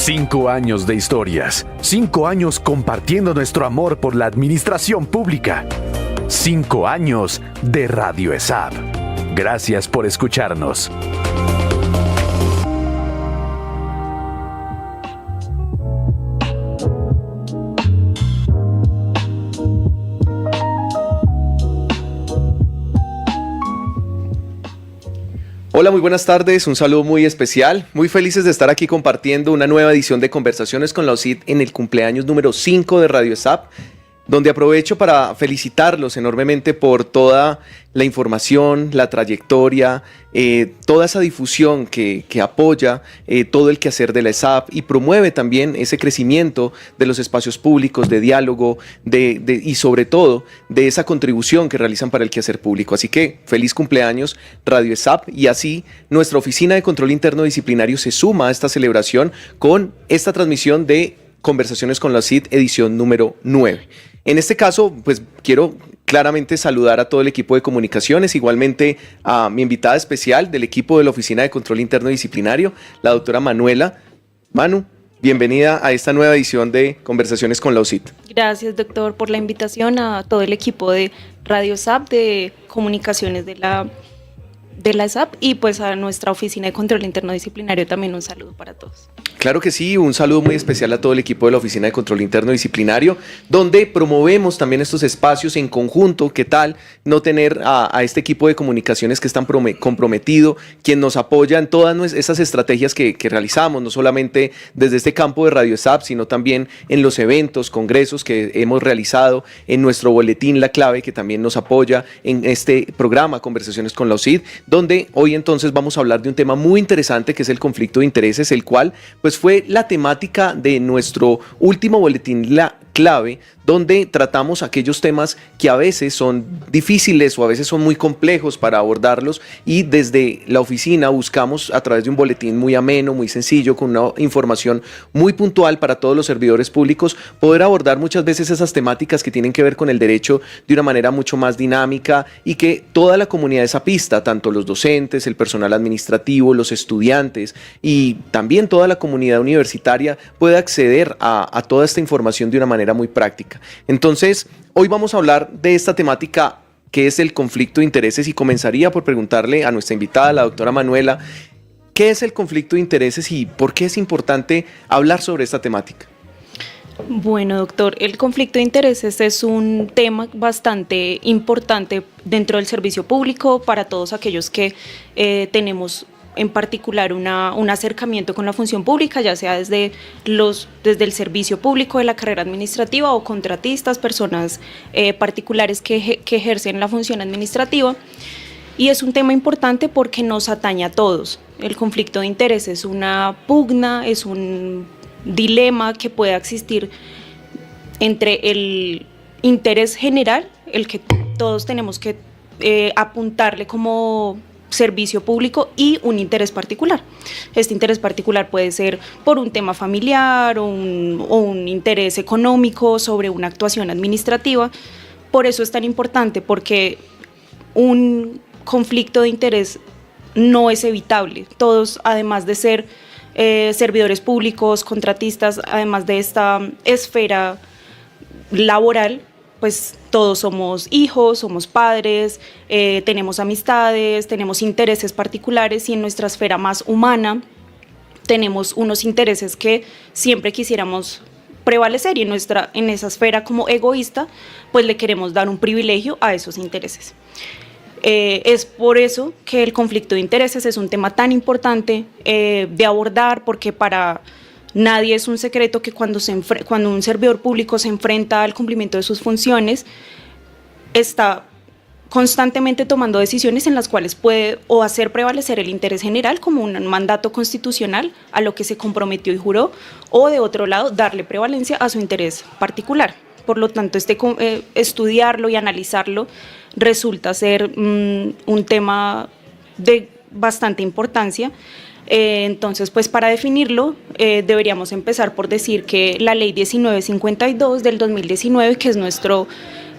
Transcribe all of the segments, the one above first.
5 años de historias. 5 años compartiendo nuestro amor por la administración pública. 5 años de Radio ESAP. Gracias por escucharnos. Hola, muy buenas tardes, un saludo muy especial, muy felices de estar aquí compartiendo una nueva edición de Conversaciones con la OSIT en el cumpleaños número 5 de Radio ESAP, donde aprovecho para felicitarlos enormemente por toda la información, la trayectoria, toda esa difusión que apoya todo el quehacer de la ESAP y promueve también ese crecimiento de los espacios públicos, de diálogo y sobre todo de esa contribución que realizan para el quehacer público. Así que feliz cumpleaños Radio ESAP, y así nuestra Oficina de Control Interno Disciplinario se suma a esta celebración con esta transmisión de Conversaciones con la OSIT edición número 9. En este caso, pues quiero claramente saludar a todo el equipo de comunicaciones, igualmente a mi invitada especial del equipo de la Oficina de Control Interno Disciplinario, la doctora Manuela. Manu, bienvenida a esta nueva edición de Conversaciones con la OSIT. Gracias, doctor, por la invitación, a todo el equipo de Radio ESAP, de comunicaciones de la ESAP, y pues a nuestra Oficina de Control Interno Disciplinario también un saludo para todos. Claro que sí, un saludo muy especial a todo el equipo de la Oficina de Control Interno Disciplinario, donde promovemos también estos espacios en conjunto. ¿Qué tal no tener a este equipo de comunicaciones que es tan comprometido, quien nos apoya en todas esas estrategias que realizamos, no solamente desde este campo de Radio ESAP, sino también en los eventos, congresos que hemos realizado, en nuestro boletín La Clave, que también nos apoya en este programa Conversaciones con la OSIT, donde hoy entonces vamos a hablar de un tema muy interesante que es el conflicto de intereses, el cual pues fue la temática de nuestro último boletín La Clave, donde tratamos aquellos temas que a veces son difíciles o a veces son muy complejos para abordarlos, y desde la oficina buscamos a través de un boletín muy ameno, muy sencillo, con una información muy puntual para todos los servidores públicos, poder abordar muchas veces esas temáticas que tienen que ver con el derecho de una manera mucho más dinámica, y que toda la comunidad esapista, tanto los docentes, el personal administrativo, los estudiantes y también toda la comunidad universitaria pueda acceder a toda esta información de una manera muy práctica. Entonces, hoy vamos a hablar de esta temática que es el conflicto de intereses, y comenzaría por preguntarle a nuestra invitada, la doctora Manuela, ¿qué es el conflicto de intereses y por qué es importante hablar sobre esta temática? Bueno, doctor, el conflicto de intereses es un tema bastante importante dentro del servicio público para todos aquellos que tenemos en particular un acercamiento con la función pública, ya sea desde el servicio público de la carrera administrativa o contratistas, personas particulares que ejercen la función administrativa. Y es un tema importante porque nos atañe a todos. El conflicto de interés es una pugna, es un dilema que pueda existir entre el interés general, el que todos tenemos que apuntarle como servicio público, y un interés particular. Este interés particular puede ser por un tema familiar o un interés económico sobre una actuación administrativa. Por eso es tan importante, porque un conflicto de interés no es evitable. Todos, además de ser servidores públicos, contratistas, además de esta esfera laboral, pues todos somos hijos, somos padres, tenemos amistades, tenemos intereses particulares, y en nuestra esfera más humana tenemos unos intereses que siempre quisiéramos prevalecer, y en esa esfera como egoísta pues le queremos dar un privilegio a esos intereses. Es por eso que el conflicto de intereses es un tema tan importante de abordar, porque para nadie es un secreto que cuando un servidor público se enfrenta al cumplimiento de sus funciones, está constantemente tomando decisiones en las cuales puede o hacer prevalecer el interés general como un mandato constitucional a lo que se comprometió y juró, o de otro lado darle prevalencia a su interés particular. Por lo tanto, estudiarlo y analizarlo resulta ser un tema de bastante importancia. Entonces, pues para definirlo, deberíamos empezar por decir que la Ley 1952 del 2019, que es nuestro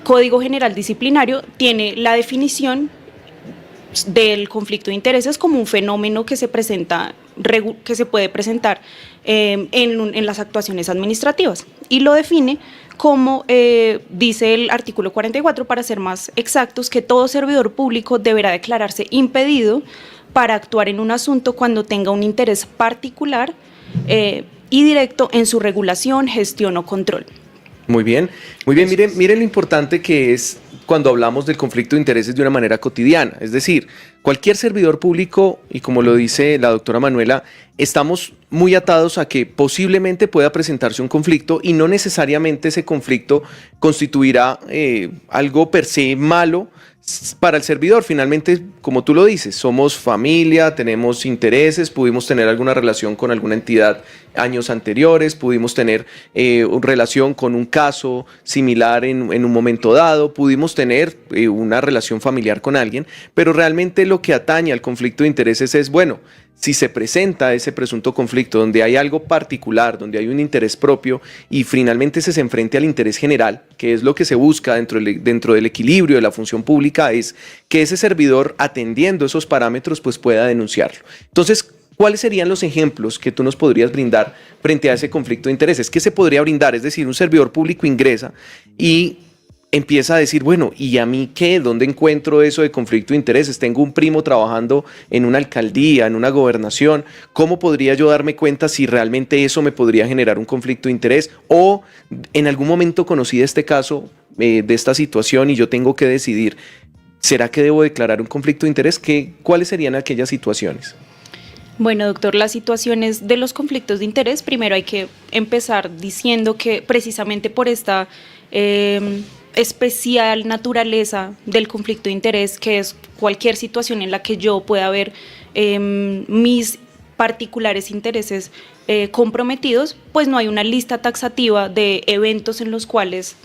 Código General Disciplinario, tiene la definición del conflicto de intereses como un fenómeno que se presenta que se puede presentar en las actuaciones administrativas, y lo define como dice el artículo 44, para ser más exactos, que todo servidor público deberá declararse impedido para actuar en un asunto cuando tenga un interés particular y directo en su regulación, gestión o control. Muy bien. Miren lo importante que es cuando hablamos del conflicto de intereses de una manera cotidiana. Es decir, cualquier servidor público, y como lo dice la doctora Manuela, estamos muy atados a que posiblemente pueda presentarse un conflicto y no necesariamente ese conflicto constituirá algo per se malo para el servidor. Finalmente, como tú lo dices, somos familia, tenemos intereses, pudimos tener alguna relación con alguna entidad años anteriores, pudimos tener relación con un caso similar en un momento dado, pudimos tener una relación familiar con alguien, pero realmente lo que atañe al conflicto de intereses es, bueno, si se presenta ese presunto conflicto donde hay algo particular, donde hay un interés propio y finalmente se enfrente al interés general, que es lo que se busca dentro del equilibrio de la función pública, es que ese servidor, atendiendo esos parámetros, pues pueda denunciarlo. Entonces, ¿cuáles serían los ejemplos que tú nos podrías brindar frente a ese conflicto de intereses? ¿Qué se podría brindar? Es decir, un servidor público ingresa y empieza a decir, bueno, ¿y a mí qué? ¿Dónde encuentro eso de conflicto de intereses? Tengo un primo trabajando en una alcaldía, en una gobernación. ¿Cómo podría yo darme cuenta si realmente eso me podría generar un conflicto de interés? O en algún momento conocí este caso, de esta situación, y yo tengo que decidir, ¿será que debo declarar un conflicto de interés? ¿Cuáles serían aquellas situaciones? Bueno, doctor, las situaciones de los conflictos de interés, primero hay que empezar diciendo que precisamente por esta especial naturaleza del conflicto de interés, que es cualquier situación en la que yo pueda ver mis particulares intereses comprometidos, pues no hay una lista taxativa de eventos en los cuales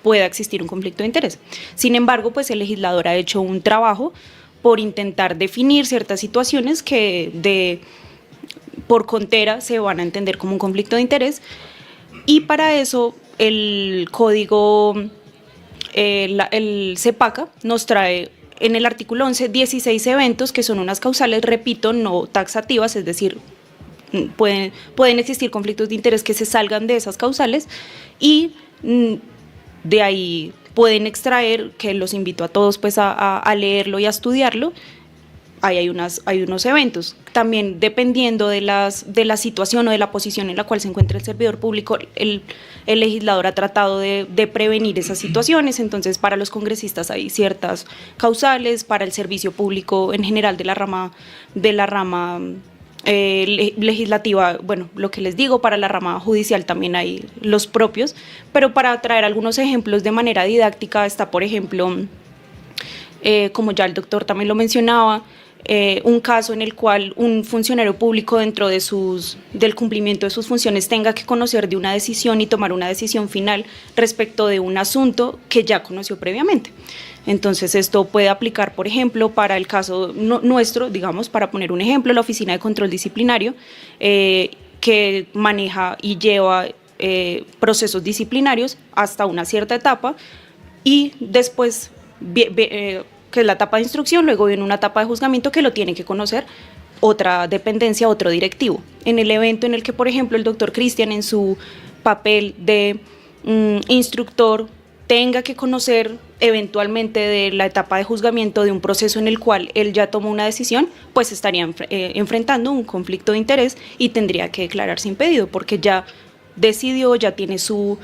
pueda existir un conflicto de interés. Sin embargo, pues el legislador ha hecho un trabajo por intentar definir ciertas situaciones que por contera se van a entender como un conflicto de interés, y para eso el código, el CEPACA nos trae en el artículo 11 16 eventos que son unas causales, repito, no taxativas, es decir, pueden existir conflictos de interés que se salgan de esas causales, y de ahí pueden extraer, que los invito a todos pues a leerlo y a estudiarlo. Ahí hay unos eventos. También, dependiendo de la situación o de la posición en la cual se encuentra el servidor público, el legislador ha tratado de prevenir esas situaciones. Entonces, para los congresistas hay ciertas causales, para el servicio público en general de la rama legislativa, bueno, lo que les digo, para la rama judicial también hay los propios, pero para traer algunos ejemplos de manera didáctica está, por ejemplo, como ya el doctor también lo mencionaba, un caso en el cual un funcionario público, dentro del cumplimiento de sus funciones, tenga que conocer de una decisión y tomar una decisión final respecto de un asunto que ya conoció previamente. Entonces, esto puede aplicar, por ejemplo, para el caso nuestro, digamos, para poner un ejemplo, la Oficina de Control Disciplinario, que maneja y lleva procesos disciplinarios hasta una cierta etapa, y después, que es la etapa de instrucción, luego viene una etapa de juzgamiento que lo tiene que conocer otra dependencia, otro directivo. En el evento en el que, por ejemplo, el doctor Cristian, en su papel de instructor, tenga que conocer eventualmente de la etapa de juzgamiento de un proceso en el cual él ya tomó una decisión, pues estaría enfrentando un conflicto de interés y tendría que declararse impedido, porque ya decidió, ya tiene su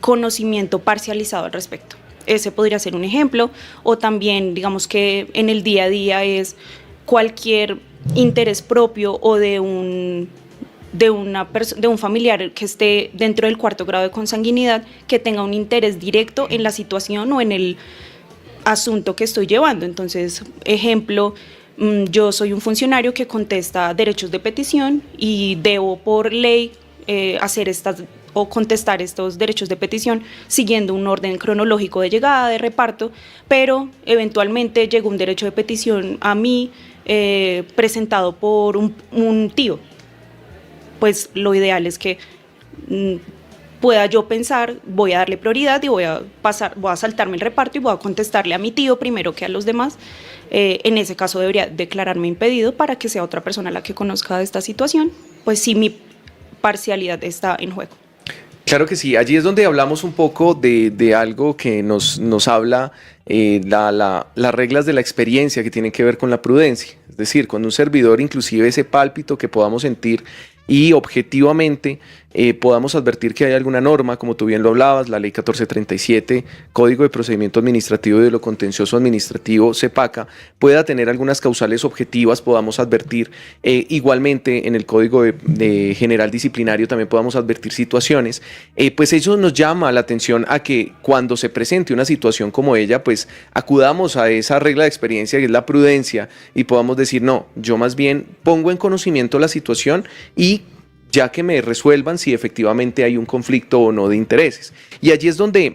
conocimiento parcializado al respecto. Ese podría ser un ejemplo. O también, digamos que en el día a día es cualquier interés propio o de un familiar que esté dentro del 4º grado de consanguinidad, que tenga un interés directo en la situación o en el asunto que estoy llevando. Entonces, ejemplo, yo soy un funcionario que contesta derechos de petición y debo por ley contestar estos derechos de petición siguiendo un orden cronológico de llegada, de reparto, pero eventualmente llegó un derecho de petición a mí presentado por un tío. Pues lo ideal es que pueda yo pensar, voy a darle prioridad y voy a saltarme el reparto y voy a contestarle a mi tío primero que a los demás. En ese caso debería declararme impedido para que sea otra persona la que conozca de esta situación, pues sí, mi parcialidad está en juego. Claro que sí, allí es donde hablamos un poco de algo que nos habla las reglas de la experiencia que tienen que ver con la prudencia. Es decir, cuando un servidor, inclusive ese pálpito que podamos sentir y objetivamente podamos advertir que hay alguna norma, como tú bien lo hablabas, la ley 1437, Código de Procedimiento Administrativo y de lo Contencioso Administrativo, CEPACA, pueda tener algunas causales objetivas, podamos advertir igualmente en el Código de General Disciplinario también podamos advertir situaciones, pues eso nos llama la atención a que cuando se presente una situación como ella, pues acudamos a esa regla de experiencia que es la prudencia y podamos decir, no, yo más bien pongo en conocimiento la situación y ya que me resuelvan si efectivamente hay un conflicto o no de intereses. Y allí es donde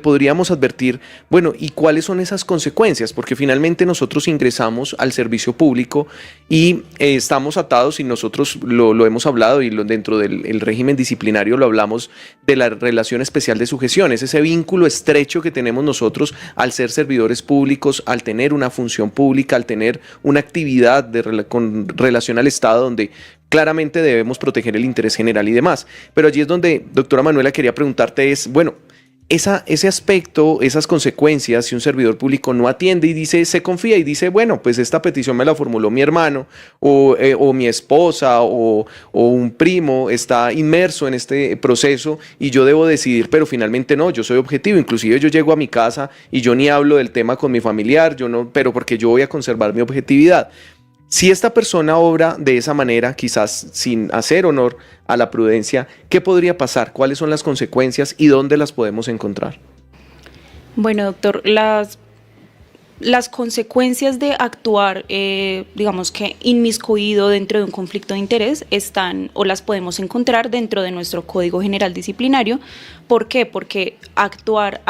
podríamos advertir, bueno, ¿y cuáles son esas consecuencias? Porque finalmente nosotros ingresamos al servicio público y estamos atados, y nosotros lo hemos hablado y dentro del régimen disciplinario lo hablamos de la relación especial de sujeción, es ese vínculo estrecho que tenemos nosotros al ser servidores públicos, al tener una función pública, al tener una actividad con relación al Estado donde claramente debemos proteger el interés general y demás. Pero allí es donde, doctora Manuela, quería preguntarte bueno, ese aspecto, esas consecuencias, si un servidor público no atiende y se confía y dice, bueno, pues esta petición me la formuló mi hermano o mi esposa o un primo está inmerso en este proceso y yo debo decidir, pero finalmente no, yo soy objetivo, inclusive yo llego a mi casa y yo ni hablo del tema con mi familiar, pero porque yo voy a conservar mi objetividad. Si esta persona obra de esa manera, quizás sin hacer honor a la prudencia, ¿qué podría pasar? ¿Cuáles son las consecuencias y dónde las podemos encontrar? Bueno, doctor, las consecuencias de actuar, digamos que inmiscuido dentro de un conflicto de interés están o las podemos encontrar dentro de nuestro Código General Disciplinario. ¿Por qué? Porque actuar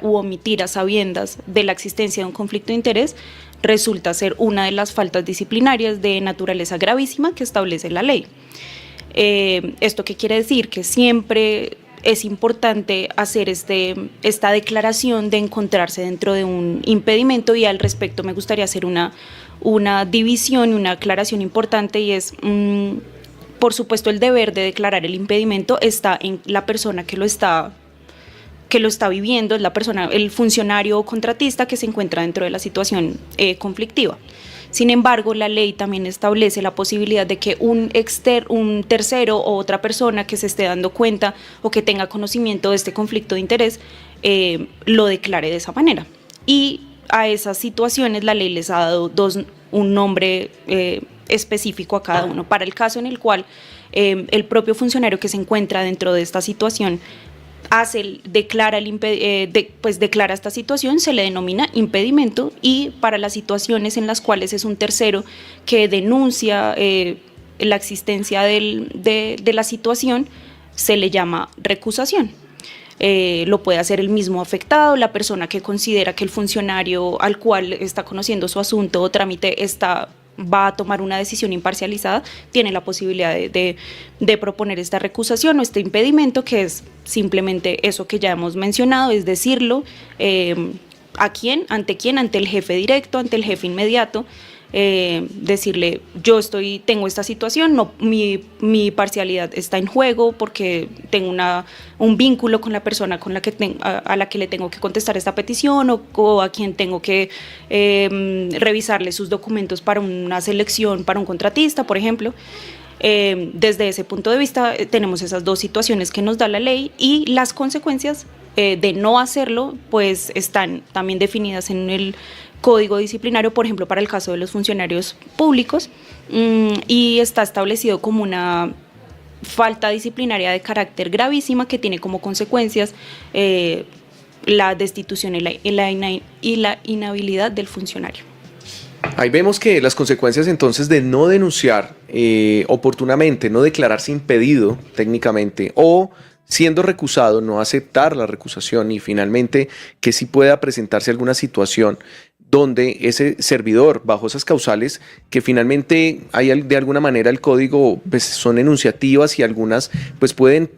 u omitir a sabiendas de la existencia de un conflicto de interés resulta ser una de las faltas disciplinarias de naturaleza gravísima que establece la ley. ¿Esto qué quiere decir? Que siempre es importante hacer esta declaración de encontrarse dentro de un impedimento, y al respecto me gustaría hacer una división y una aclaración importante, y es, por supuesto, el deber de declarar el impedimento está en la persona que lo está viviendo, es la persona, el funcionario o contratista que se encuentra dentro de la situación conflictiva. Sin embargo, la ley también establece la posibilidad de que un tercero o otra persona que se esté dando cuenta o que tenga conocimiento de este conflicto de interés lo declare de esa manera. Y a esas situaciones la ley les ha dado un nombre específico a cada uno. Para el caso en el cual el propio funcionario que se encuentra dentro de esta situación declara esta situación, se le denomina impedimento, y para las situaciones en las cuales es un tercero que denuncia la existencia de la situación, se le llama recusación. Lo puede hacer el mismo afectado, la persona que considera que el funcionario al cual está conociendo su asunto o trámite va a tomar una decisión imparcializada, tiene la posibilidad de proponer esta recusación o este impedimento, que es simplemente eso que ya hemos mencionado, es decirlo ¿a quién? Ante el jefe directo, ante el jefe inmediato, decirle, tengo esta situación, no, mi parcialidad está en juego porque tengo un vínculo con la persona a la que le tengo que contestar esta petición, o a quien tengo que revisarle sus documentos para una selección, para un contratista, por ejemplo. Desde ese punto de vista tenemos esas dos situaciones que nos da la ley, y las consecuencias de no hacerlo pues están también definidas en el Código Disciplinario, por ejemplo, para el caso de los funcionarios públicos, y está establecido como una falta disciplinaria de carácter gravísima que tiene como consecuencias la destitución y la inhabilidad del funcionario. Ahí vemos que las consecuencias entonces de no denunciar oportunamente, no declararse impedido técnicamente, o siendo recusado, no aceptar la recusación, y finalmente que sí pueda presentarse alguna situación donde ese servidor, bajo esas causales, que finalmente hay de alguna manera el código, pues son enunciativas y algunas pues pueden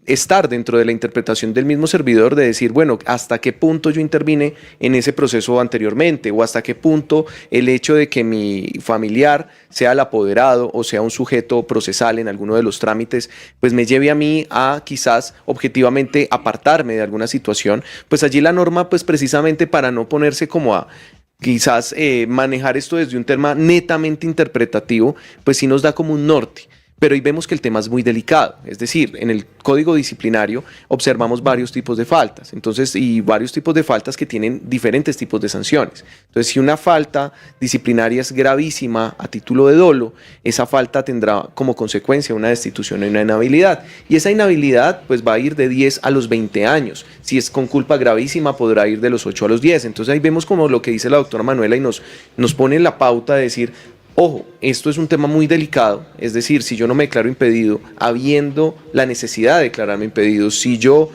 estar dentro de la interpretación del mismo servidor de decir, bueno, hasta qué punto yo intervine en ese proceso anteriormente o hasta qué punto el hecho de que mi familiar sea el apoderado o sea un sujeto procesal en alguno de los trámites, pues me lleve a mí a quizás objetivamente apartarme de alguna situación, pues allí la norma, pues precisamente para no ponerse como a quizás manejar esto desde un tema netamente interpretativo, pues sí nos da como un norte. Pero ahí vemos que el tema es muy delicado, es decir, en el código disciplinario observamos varios tipos de faltas, entonces, y varios tipos de faltas que tienen diferentes tipos de sanciones. Entonces, si una falta disciplinaria es gravísima a título de dolo, esa falta tendrá como consecuencia una destitución y una inhabilidad. Y esa inhabilidad pues va a ir de 10 a los 20 años. Si es con culpa gravísima, podrá ir de los 8 a los 10. Entonces, ahí vemos como lo que dice la doctora Manuela y nos pone la pauta de decir, ojo, esto es un tema muy delicado, es decir, si yo no me declaro impedido, habiendo la necesidad de declararme impedido, si yo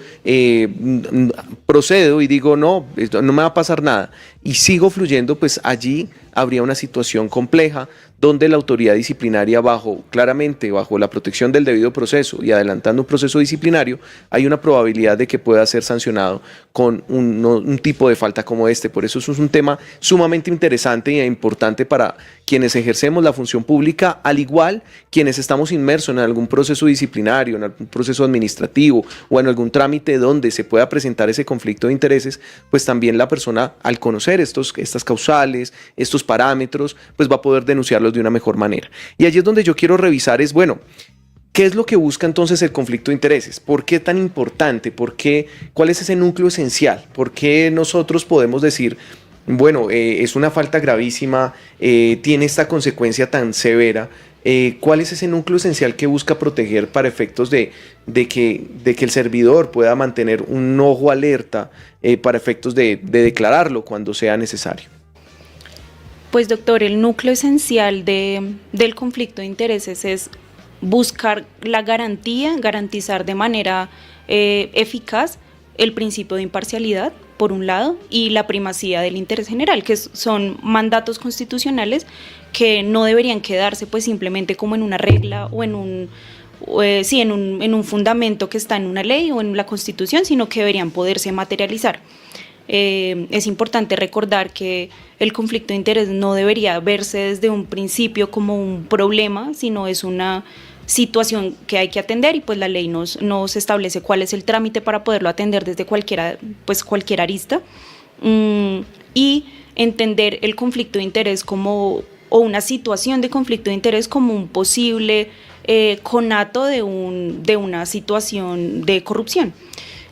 procedo y digo, no, esto no me va a pasar nada, y sigo fluyendo, pues allí habría una situación compleja donde la autoridad disciplinaria claramente bajo la protección del debido proceso y adelantando un proceso disciplinario, hay una probabilidad de que pueda ser sancionado con un tipo de falta como este. Por eso es un tema sumamente interesante e importante para quienes ejercemos la función pública, al igual quienes estamos inmersos en algún proceso disciplinario, en algún proceso administrativo o en algún trámite donde se pueda presentar ese conflicto de intereses, pues también la persona al conocer estas causales, estos parámetros, pues va a poder denunciarlos de una mejor manera. Y allí es donde yo quiero revisar es, bueno, ¿qué es lo que busca entonces el conflicto de intereses? ¿Por qué tan importante? ¿Cuál es ese núcleo esencial? ¿Por qué nosotros podemos decir, bueno, es una falta gravísima, tiene esta consecuencia tan severa? ¿Cuál es ese núcleo esencial que busca proteger para efectos de que el servidor pueda mantener un ojo alerta para efectos de declararlo cuando sea necesario? Pues doctor, el núcleo esencial del conflicto de intereses es buscar la garantizar de manera eficaz el principio de imparcialidad, por un lado, y la primacía del interés general, que son mandatos constitucionales que no deberían quedarse pues simplemente como en una regla o en un fundamento que está en una ley o en la Constitución, sino que deberían poderse materializar. Es importante recordar que el conflicto de interés no debería verse desde un principio como un problema, sino es una situación que hay que atender y pues la ley nos establece cuál es el trámite para poderlo atender desde cualquier arista, y entender el conflicto de interés o una situación de conflicto de interés como un posible conato de una situación de corrupción.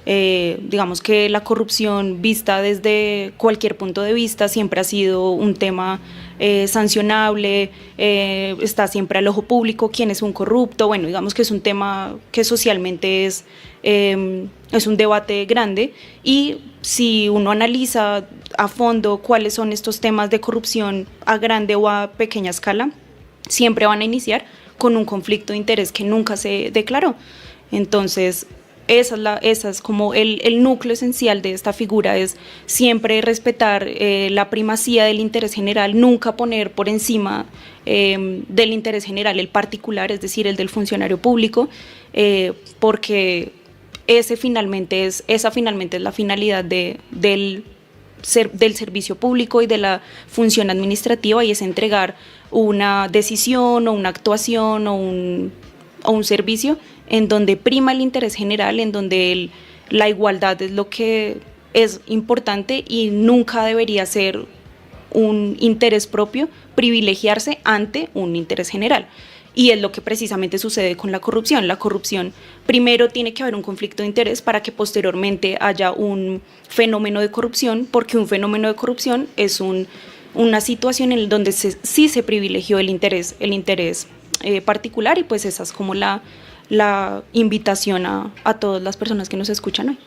Digamos que la corrupción vista desde cualquier punto de vista siempre ha sido un tema sancionable, está siempre al ojo público quién es un corrupto. Bueno, digamos que es un tema que socialmente es un debate grande, y si uno analiza a fondo cuáles son estos temas de corrupción a grande o a pequeña escala, siempre van a iniciar con un conflicto de interés que nunca se declaró. Entonces, esa es como el núcleo esencial de esta figura, es siempre respetar la primacía del interés general, nunca poner por encima del interés general el particular, es decir, el del funcionario público, porque esa finalmente es la finalidad del servicio público y de la función administrativa, y es entregar una decisión o una actuación o un servicio en donde prima el interés general, en donde la igualdad es lo que es importante y nunca debería ser un interés propio privilegiarse ante un interés general. Y es lo que precisamente sucede con la corrupción. La corrupción, primero tiene que haber un conflicto de interés para que posteriormente haya un fenómeno de corrupción, porque un fenómeno de corrupción es una situación en donde sí se privilegió el interés particular, y pues esa es como la invitación a todas las personas que nos escuchan hoy.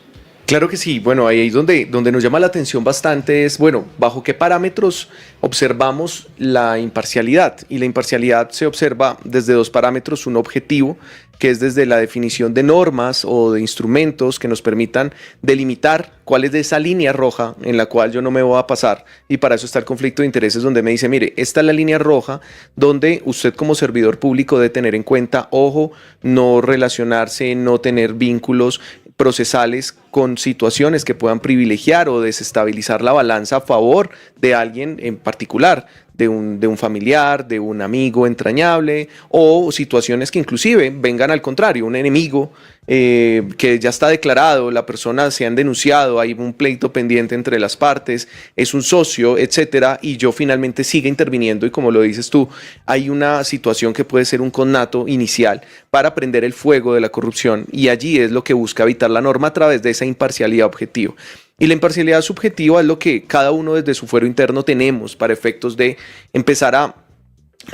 Claro que sí. Bueno, ahí es donde nos llama la atención bastante es, bueno, bajo qué parámetros observamos la imparcialidad. Y la imparcialidad se observa desde dos parámetros, un objetivo, que es desde la definición de normas o de instrumentos que nos permitan delimitar cuál es de esa línea roja en la cual yo no me voy a pasar, y para eso está el conflicto de intereses, donde me dice, mire, esta es la línea roja donde usted como servidor público debe tener en cuenta, ojo, no relacionarse, no tener vínculos procesales con situaciones que puedan privilegiar o desestabilizar la balanza a favor de alguien en particular, de un familiar, de un amigo entrañable, o situaciones que inclusive vengan al contrario, un enemigo que ya está declarado, la persona se han denunciado, hay un pleito pendiente entre las partes, es un socio, etcétera, y yo finalmente siga interviniendo, y como lo dices tú, hay una situación que puede ser un connato inicial para prender el fuego de la corrupción, y allí es lo que busca evitar la norma a través de esa imparcialidad objetiva. Y la imparcialidad subjetiva es lo que cada uno desde su fuero interno tenemos para efectos de empezar a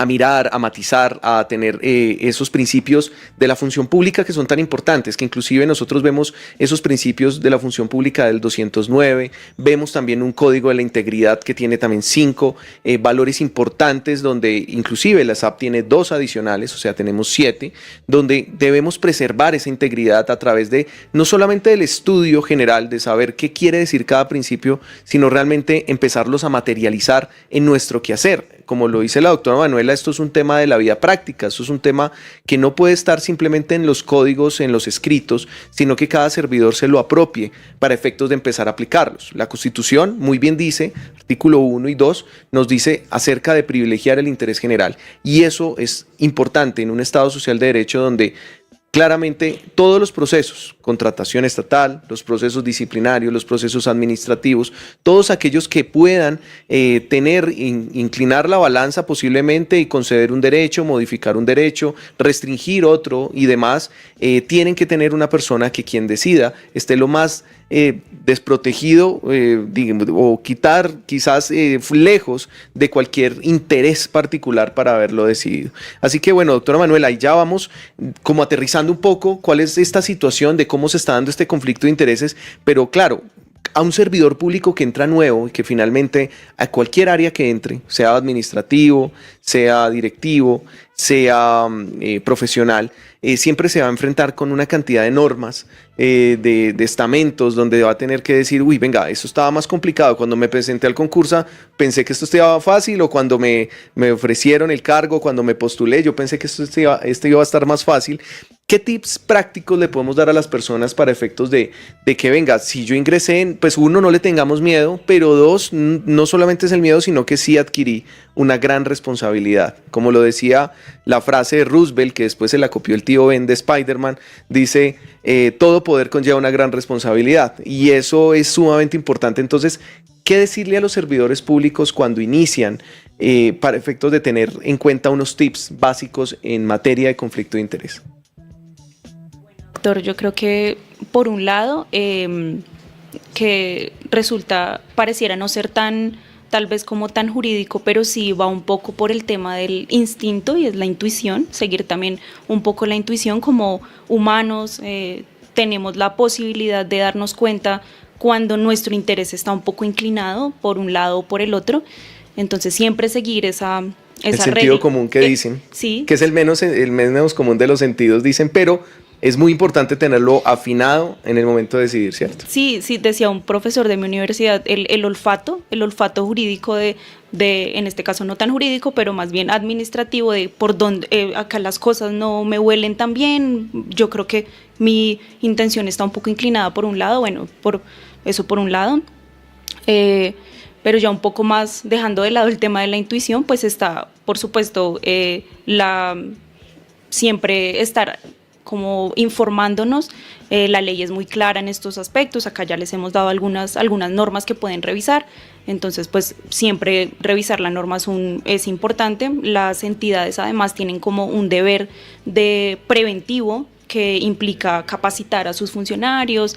mirar, a matizar, a tener esos principios de la función pública que son tan importantes, que inclusive nosotros vemos esos principios de la función pública del 209, vemos también un código de la integridad que tiene también 5 valores importantes, donde inclusive la SAP tiene 2 adicionales, o sea, tenemos 7, donde debemos preservar esa integridad a través de no solamente del estudio general, de saber qué quiere decir cada principio, sino realmente empezarlos a materializar en nuestro quehacer. Como lo dice la doctora Manuela, esto es un tema de la vida práctica, esto es un tema que no puede estar simplemente en los códigos, en los escritos, sino que cada servidor se lo apropie para efectos de empezar a aplicarlos. La Constitución, muy bien dice, artículo 1 y 2, nos dice acerca de privilegiar el interés general, y eso es importante en un Estado social de derecho donde claramente todos los procesos, contratación estatal, los procesos disciplinarios, los procesos administrativos, todos aquellos que puedan inclinar la balanza posiblemente y conceder un derecho, modificar un derecho, restringir otro y demás, tienen que tener una persona que quien decida esté lo más desprotegido o quitar quizás lejos de cualquier interés particular para haberlo decidido. Así que bueno, doctora Manuela, ahí ya vamos como aterrizando un poco cuál es esta situación de cómo se está dando este conflicto de intereses, pero claro, a un servidor público que entra nuevo y que finalmente a cualquier área que entre, sea administrativo, sea directivo, sea profesional, siempre se va a enfrentar con una cantidad de normas, de estamentos, donde va a tener que decir, uy, venga, eso estaba más complicado, cuando me presenté al concurso pensé que esto estaba fácil, o cuando me ofrecieron el cargo, cuando me postulé, yo pensé que esto iba a estar más fácil. ¿Qué tips prácticos le podemos dar a las personas para efectos de que, venga, si yo ingresé, pues uno, no le tengamos miedo, pero dos, no solamente es el miedo, sino que sí adquirí una gran responsabilidad? Como lo decía la frase de Roosevelt, que después se la copió el tío Ben de Spider-Man, dice, todo poder conlleva una gran responsabilidad, y eso es sumamente importante. Entonces, ¿qué decirle a los servidores públicos cuando inician para efectos de tener en cuenta unos tips básicos en materia de conflicto de interés? Doctor, yo creo que por un lado, que pareciera no ser tal vez como tan jurídico, pero sí va un poco por el tema del instinto, y es la intuición, seguir también un poco la intuición. Como humanos tenemos la posibilidad de darnos cuenta cuando nuestro interés está un poco inclinado por un lado o por el otro, entonces siempre seguir esa el sentido común que dicen, sí, que es el menos común de los sentidos, dicen, pero es muy importante tenerlo afinado en el momento de decidir, ¿cierto? Sí, decía un profesor de mi universidad, el olfato jurídico de, en este caso no tan jurídico, pero más bien administrativo, de por dónde acá las cosas no me huelen tan bien. Yo creo que mi intención está un poco inclinada por un lado, bueno, por un lado, pero ya un poco más dejando de lado el tema de la intuición, pues está, por supuesto, siempre estar como informándonos. La ley es muy clara en estos aspectos, acá ya les hemos dado algunas normas que pueden revisar, entonces pues siempre revisar la norma es importante. Las entidades además tienen como un deber de preventivo que implica capacitar a sus funcionarios,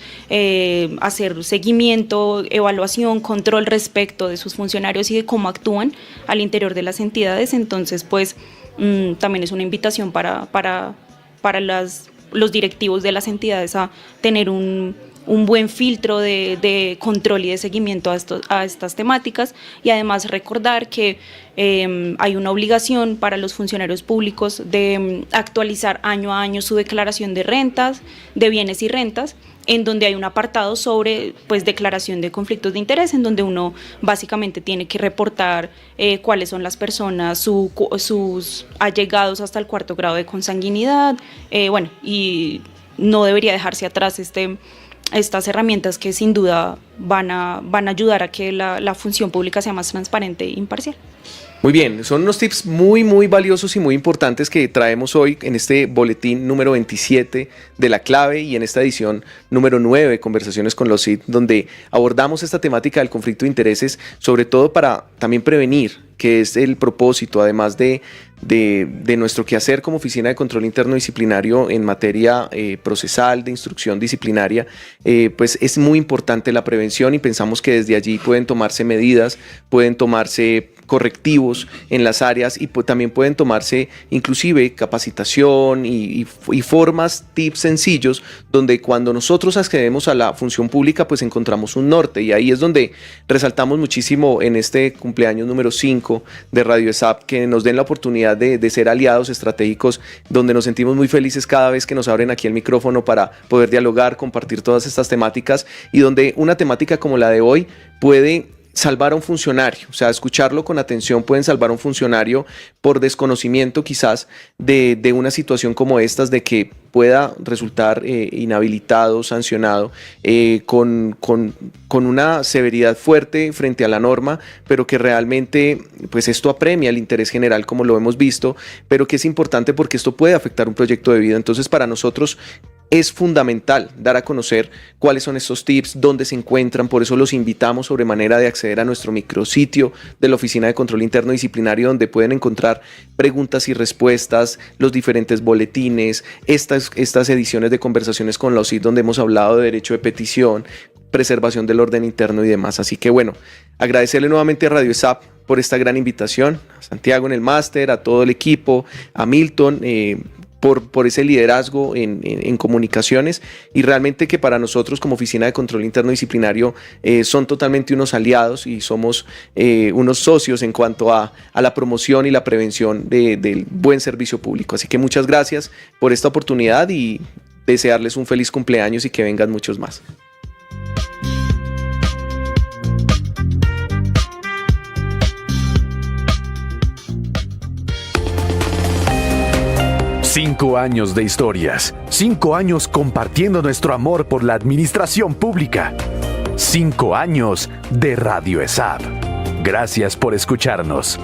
hacer seguimiento, evaluación, control respecto de sus funcionarios y de cómo actúan al interior de las entidades. Entonces pues también es una invitación para los directivos de las entidades a tener un un buen filtro de control y de seguimiento a estas temáticas, y además recordar que hay una obligación para los funcionarios públicos de actualizar año a año su declaración de rentas, de bienes y rentas, en donde hay un apartado sobre pues declaración de conflictos de interés, en donde uno básicamente tiene que reportar cuáles son las personas, sus allegados hasta el 4º grado de consanguinidad, bueno, y no debería dejarse atrás estas herramientas que sin duda van a ayudar a que la función pública sea más transparente e imparcial. Muy bien, son unos tips muy, muy valiosos y muy importantes que traemos hoy en este boletín número 27 de La Clave y en esta edición número 9 de Conversaciones con los CID, donde abordamos esta temática del conflicto de intereses, sobre todo para también prevenir, que es el propósito, además de nuestro quehacer como Oficina de Control Interno Disciplinario en materia procesal, de instrucción disciplinaria, pues es muy importante la prevención y pensamos que desde allí pueden tomarse medidas, pueden tomarse correctivos en las áreas y también pueden tomarse inclusive capacitación y formas, tips sencillos, donde cuando nosotros accedemos a la función pública pues encontramos un norte, y ahí es donde resaltamos muchísimo en este cumpleaños número 5 de Radio ESAP, que nos den la oportunidad de ser aliados estratégicos, donde nos sentimos muy felices cada vez que nos abren aquí el micrófono para poder dialogar, compartir todas estas temáticas, y donde una temática como la de hoy puede salvar a un funcionario, o sea, escucharlo con atención pueden salvar a un funcionario por desconocimiento quizás de una situación como estas, de que pueda resultar inhabilitado, sancionado, con una severidad fuerte frente a la norma, pero que realmente pues esto apremia el interés general, como lo hemos visto, pero que es importante porque esto puede afectar un proyecto de vida. Entonces, para nosotros es fundamental dar a conocer cuáles son estos tips, dónde se encuentran. Por eso los invitamos sobremanera de acceder a nuestro micrositio de la Oficina de Control Interno Disciplinario, donde pueden encontrar preguntas y respuestas, los diferentes boletines, estas ediciones de Conversaciones con la OCID, donde hemos hablado de derecho de petición, preservación del orden interno y demás. Así que bueno, agradecerle nuevamente a Radio ESAP por esta gran invitación, a Santiago en el máster, a todo el equipo, a Milton, por ese liderazgo en comunicaciones, y realmente que para nosotros como Oficina de Control Interno Disciplinario son totalmente unos aliados y somos unos socios en cuanto a la promoción y la prevención del buen servicio público. Así que muchas gracias por esta oportunidad y desearles un feliz cumpleaños y que vengan muchos más. Cinco años de historias, 5 años compartiendo nuestro amor por la administración pública, 5 años de Radio ESAP. Gracias por escucharnos.